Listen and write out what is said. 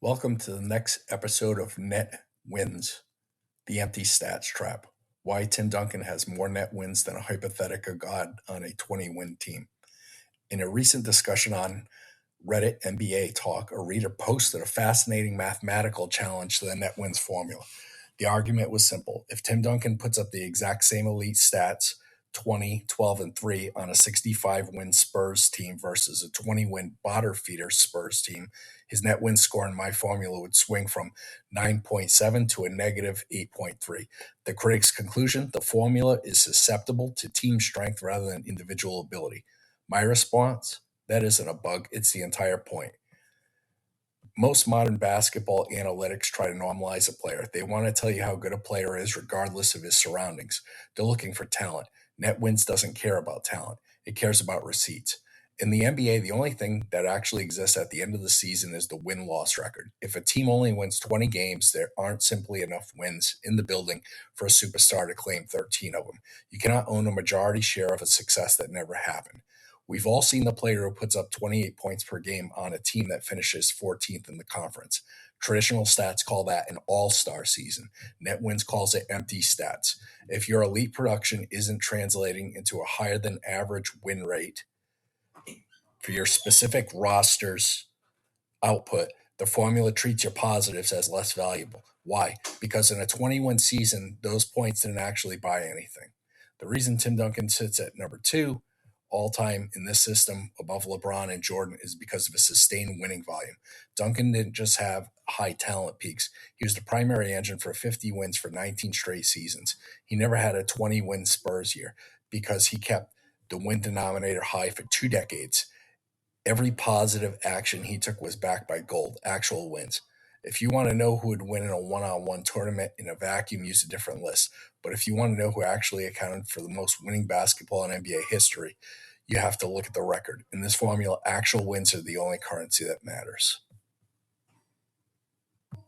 Welcome to the next episode of Net Wins, the Empty Stats Trap. Why Tim Duncan has more net wins than a Hypothetical God on a 20-win team. In a recent discussion on Reddit NBA Talk, a reader posted a fascinating mathematical challenge to the net wins formula. The argument was simple. If Tim Duncan puts up the exact same elite stats, 20, 12, and 3 on a 65-win Spurs team versus a 20-win bottom feeder Spurs team, his net win score in my formula would swing from 9.7 to a negative 8.3. The critic's conclusion, the formula is susceptible to team strength rather than individual ability. My response, that isn't a bug, it's the entire point. Most modern basketball analytics try to normalize a player. They want to tell you how good a player is regardless of his surroundings. They're looking for talent. Net wins doesn't care about talent. It cares about receipts. In the NBA, the only thing that actually exists at the end of the season is the win-loss record. If a team only wins 20 games, there aren't simply enough wins in the building for a superstar to claim 13 of them. You cannot own a majority share of a success that never happened. We've all seen the player who puts up 28 points per game on a team that finishes 14th in the conference. Traditional stats call that an all-star season. Net wins calls it empty stats. If your elite production isn't translating into a higher than average win rate for your specific roster's output, the formula treats your positives as less valuable. Why? Because in a 20-win season, those points didn't actually buy anything. The reason Tim Duncan sits at number 2 all-time in this system above LeBron and Jordan is because of a sustained winning volume. Duncan didn't just have high talent peaks. He was the primary engine for 50 wins for 19 straight seasons. He never had a 20-win Spurs year because he kept the win denominator high for 2 decades. Every positive action he took was backed by gold, actual wins. If you want to know who would win in a one-on-one tournament in a vacuum, use a different list. But if you want to know who actually accounted for the most winning basketball in NBA history, you have to look at the record. In this formula, actual wins are the only currency that matters.